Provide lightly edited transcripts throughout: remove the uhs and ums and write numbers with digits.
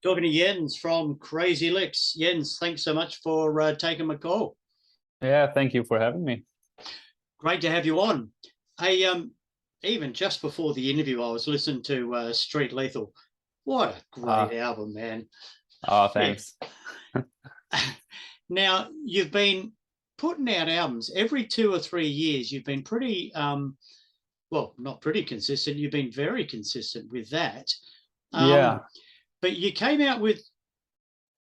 Talking to Jens from Crazy Lixx. Jens, thanks so much for taking my call. Yeah, thank you for having me. Great to have you on. Hey, even just before the interview, I was listening to Street Lethal. What a great album, man. Oh, thanks. Yeah. Now, you've been putting out albums every 2 or 3 years. You've been pretty, well, not pretty consistent. You've been very consistent with that. Yeah. But you came out with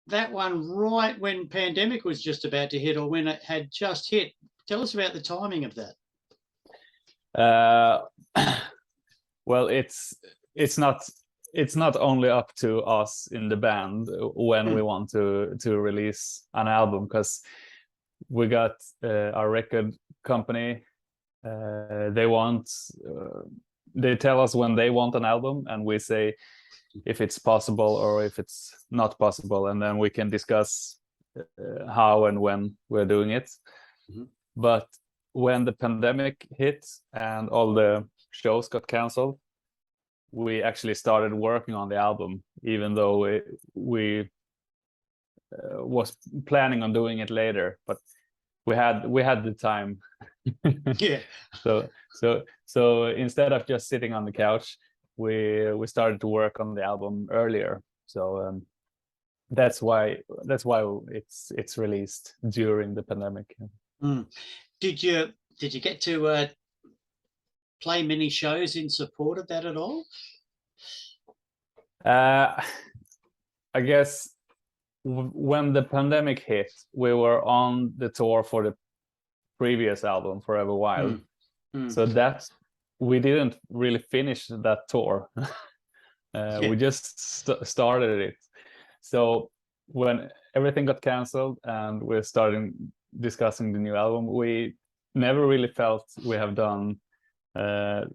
that one right when pandemic was just about to hit, or when it had just hit. Tell us about the timing of that. Well, it's not only up to us in the band when we want to release an album, because we got our record company. They tell us when they want an album, and we say if it's possible or if it's not possible, and then we can discuss how and when we're doing it. But when the pandemic hit and all the shows got canceled, we actually started working on the album, even though we was planning on doing it later. But we had the time. Yeah. So instead of just sitting on the couch, we started to work on the album earlier. So that's why it's released during the pandemic. Did you get to play many shows in support of that at all? I guess when the pandemic hit, we were on the tour for the previous album, Forever Wild. So that we didn't really finish that tour. We just started it. So when everything got canceled and we're starting discussing the new album, we never really felt we have done it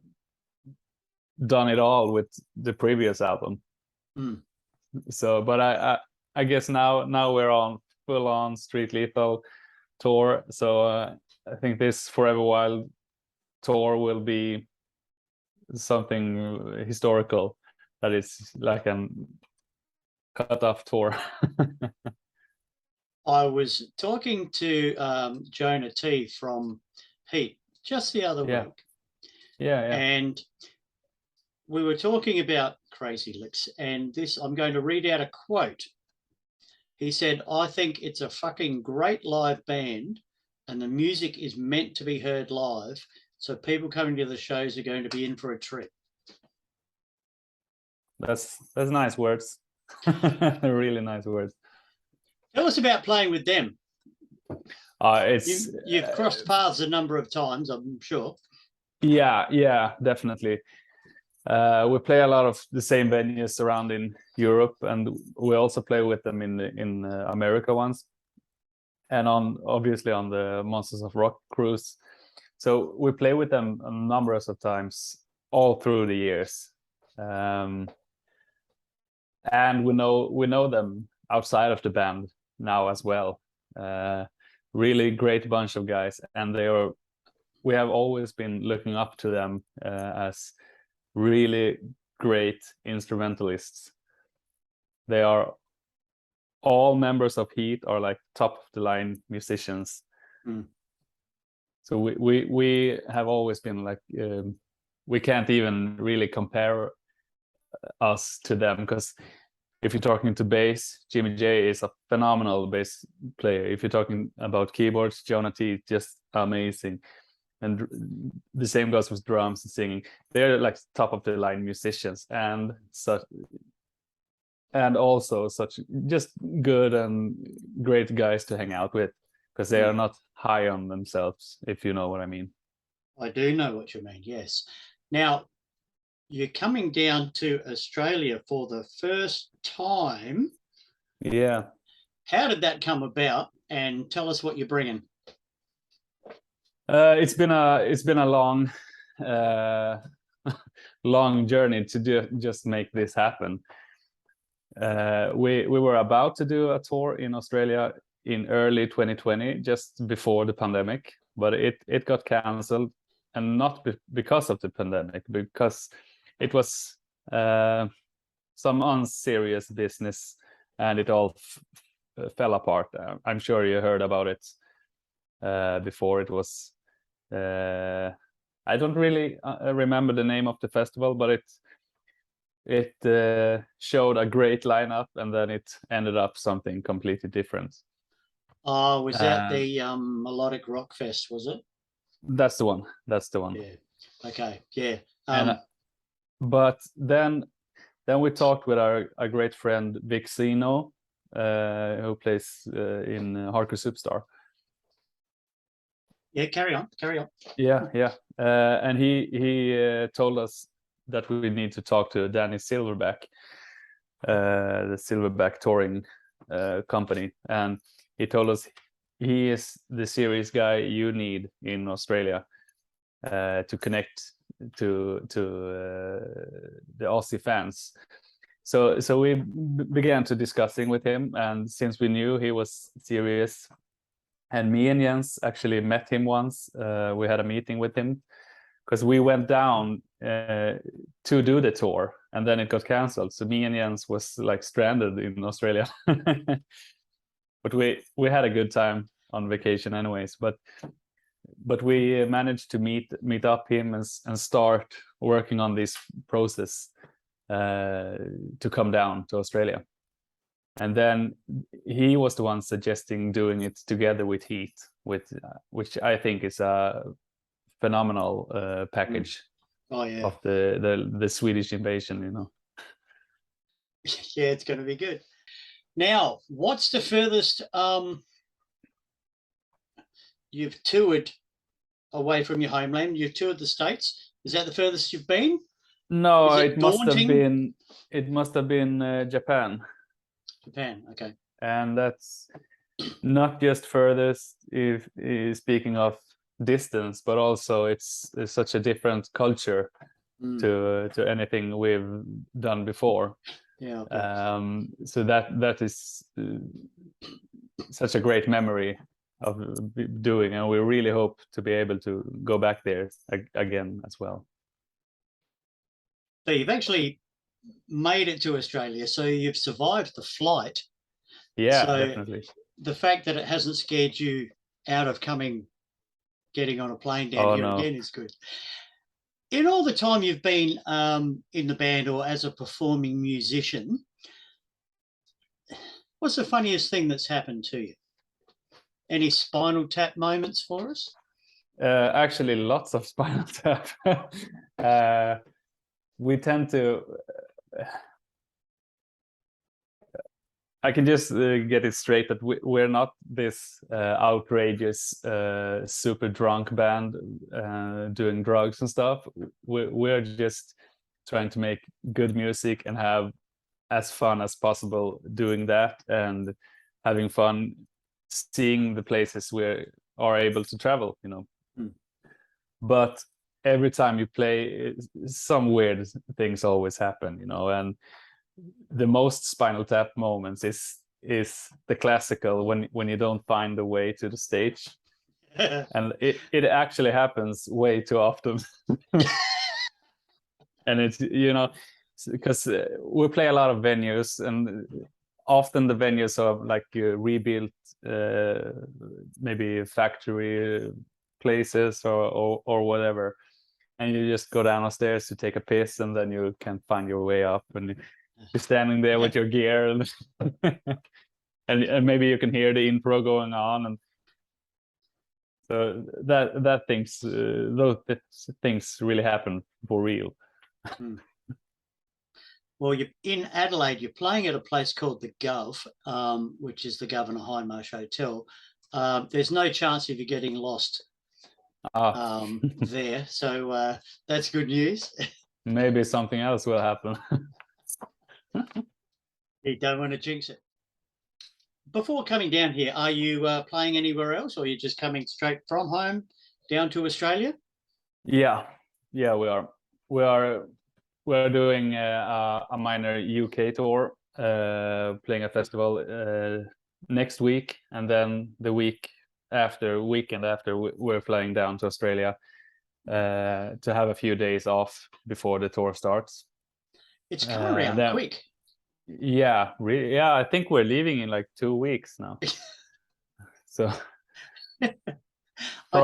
all with the previous album. So, but I guess now we're on full on Street Lethal tour. So I think this Forever Wild tour will be something historical, that is like an cut-off tour. I was talking to Jonah T from Heat just the other week. Yeah. And we were talking about Crazy Lixx, and this, I'm going to read out a quote. He said, "I think it's a fucking great live band, and the music is meant to be heard live. So people coming to the shows are going to be in for a treat." That's nice words. Really nice words. Tell us about playing with them. You've crossed paths a number of times, I'm sure. Yeah, definitely. We play a lot of the same venues around in Europe, and we also play with them in America once, and obviously on the Monsters of Rock cruise. So we play with them a number of times all through the years, and we know them outside of the band now as well. Really great bunch of guys, and we have always been looking up to them as really great instrumentalists. They are all members of Heat, are like top of the line musicians. So we have always been like, we can't even really compare us to them, because if you're talking to bass, Jimmy J is a phenomenal bass player. If you're talking about keyboards, Jonah T, just amazing. And the same goes with drums and singing. They're like top of the line musicians, and also such just good and great guys to hang out with, because they are not high on themselves, if you know what I mean. I do know what you mean, yes. Now, you're coming down to Australia for the first time. Yeah. How did that come about? And tell us what you're bringing. It's been a long long journey to just make this happen. We were about to do a tour in Australia in early 2020, just before the pandemic, but it got cancelled, and not because of the pandemic, because it was some unserious business, and it all fell apart. I'm sure you heard about it before. It was I don't really remember the name of the festival, but it showed a great lineup, and then it ended up something completely different. Oh, was that the Melodic Rock Fest, was it? That's the one. That's the one. Yeah. Okay. Yeah. But then we talked with our great friend Vic Zeno, who plays in Hardcore Superstar. Yeah, carry on. Yeah. And he told us that we need to talk to Danny Silverback, the Silverback touring company, and he told us he is the serious guy you need in Australia to connect to the Aussie fans. So we began to discussing with him, and since we knew he was serious, and me and Jens actually met him once, we had a meeting with him because we went down to do the tour, and then it got cancelled. So me and Jens was like stranded in Australia. But we had a good time on vacation anyways. But we managed to meet up him and start working on this process to come down to Australia. And then he was the one suggesting doing it together with Heat, which I think is a phenomenal package. Oh yeah. Of the Swedish invasion, you know. Yeah, it's going to be good. Now, what's the furthest you've toured away from your homeland? You've toured the States. Is that the furthest you've been? No, it must have been Japan. Japan, okay. And that's not just furthest if speaking of distance, but also it's such a different culture to anything we've done before. Yeah. Okay. So that is such a great memory of doing, and we really hope to be able to go back there again as well. So you've actually made it to Australia, so you've survived the flight. Yeah, so definitely. The fact that it hasn't scared you out of getting on a plane down here again is good. In all the time you've been in the band or as a performing musician, what's the funniest thing that's happened to you? Any Spinal Tap moments for us? Actually, lots of Spinal Tap. We tend to... I can just get it straight that we're not this outrageous, super drunk band doing drugs and stuff. We're just trying to make good music and have as fun as possible doing that, and having fun seeing the places we are able to travel, you know. But every time you play, some weird things always happen, you know, and the most Spinal Tap moments is the classical when you don't find the way to the stage. And it actually happens way too often. And it's, you know, because we play a lot of venues, and often the venues are like rebuilt, maybe factory places or whatever, and you just go downstairs to take a piss, and then you can't find your way up, and you're standing there with your gear, and maybe you can hear the intro going on, and so those things really happen for real. Well, you're in Adelaide. You're playing at a place called the Gov, which is the Governor Hindmarsh Hotel. There's no chance of you getting lost there, so that's good news. Maybe something else will happen. You don't want to jinx it. Before coming down here, are you playing anywhere else, or are you just coming straight from home down to Australia? Yeah, we are. We're doing a minor UK tour, playing a festival next week, and then the weekend after, we're flying down to Australia to have a few days off before the tour starts. It's come around quick. Yeah, really. Yeah, I think we're leaving in like 2 weeks now. So I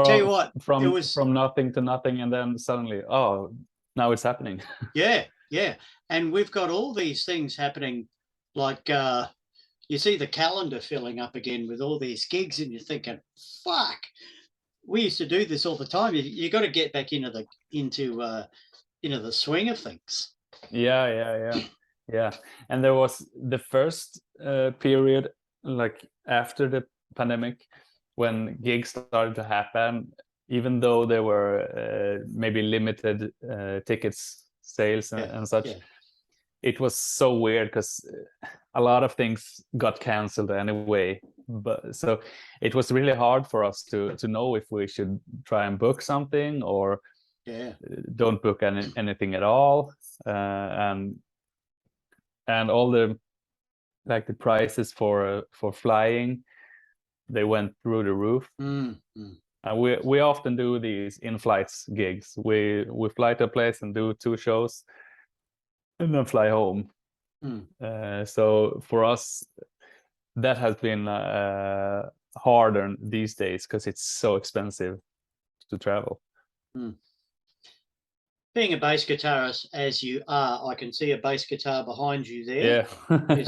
tell you what, it from was, nothing to nothing, and then suddenly, oh, now it's happening. yeah, yeah. And we've got all these things happening, like you see the calendar filling up again with all these gigs, and you're thinking, fuck, we used to do this all the time. You got to get back into the swing of things. Yeah. And there was the first period, like after the pandemic, when gigs started to happen, even though there were maybe limited tickets sales and such. Yeah. It was so weird because a lot of things got canceled anyway. But so it was really hard for us to know if we should try and book something or Yeah. don't book anything at all. And all the like the prices for flying, they went through the roof. We often do these in-flights gigs. We fly to a place and do 2 shows and then fly home. So for us, that has been harder these days because it's so expensive to travel. Being a bass guitarist as you are, I can see a bass guitar behind you there. Yeah. Is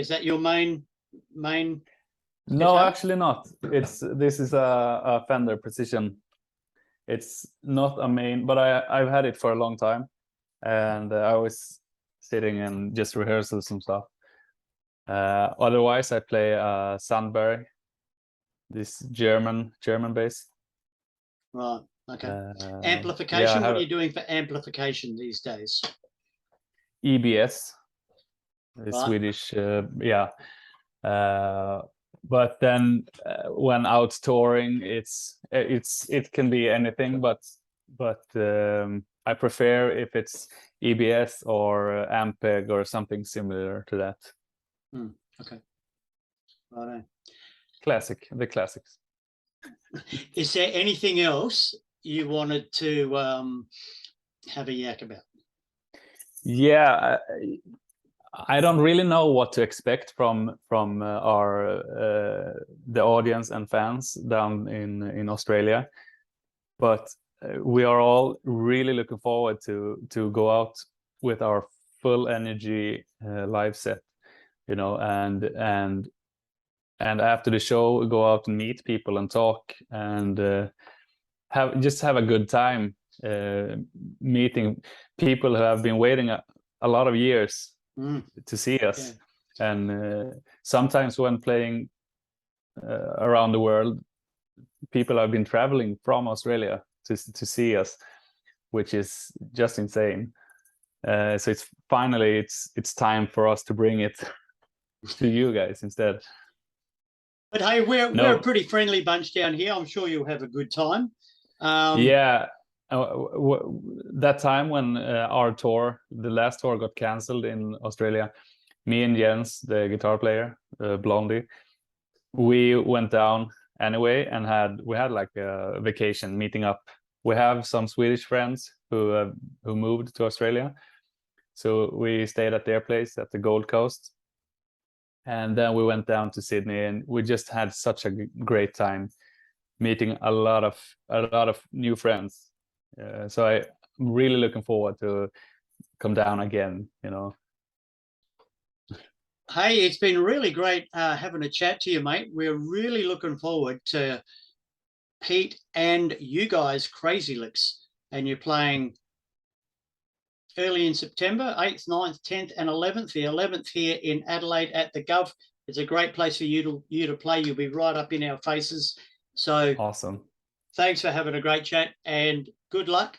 that your main No, guitar? actually not. This is a Fender Precision. It's not a main, but I've had it for a long time, and I was sitting and just rehearsal some stuff. Otherwise, I play Sandberg, this German bass. Right. Okay. Amplification. Yeah, What are you doing for amplification these days? EBS, the Right. Swedish. Yeah. But then when out touring, it can be anything, but I prefer if it's EBS or Ampeg or something similar to that. Okay. Right. The classics. Is there anything else you wanted to have a yak about? Yeah, I don't really know what to expect from our the audience and fans down in Australia, but we are all really looking forward to go out with our full energy live set, and after the show go out and meet people and talk and have a good time meeting people who have been waiting a lot of years to see us. Yeah. And sometimes when playing around the world, people have been traveling from Australia to see us, which is just insane. So it's finally it's time for us to bring it to you guys instead. But hey, we're a pretty friendly bunch down here. I'm sure you'll have a good time. Yeah. That time when our tour, the last tour, got cancelled in Australia, me and Jens, the guitar player, Blondie, we went down anyway and we had like a vacation meeting up. We have some Swedish friends who moved to Australia, so we stayed at their place at the Gold Coast, and then we went down to Sydney, and we just had such a great time meeting a lot of new friends. So I'm really looking forward to come down again, Hey, it's been really great having a chat to you, mate. We're really looking forward to Pete and you guys, Crazy Lixx, and you're playing early in September, 8th, 9th, 10th, and 11th. The 11th here in Adelaide at the Gov. It's a great place for you to play. You'll be right up in our faces. So awesome. Thanks for having a great chat and good luck.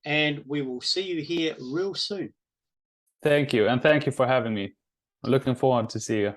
And we will see you here real soon. Thank you. And thank you for having me. I'm looking forward to see you.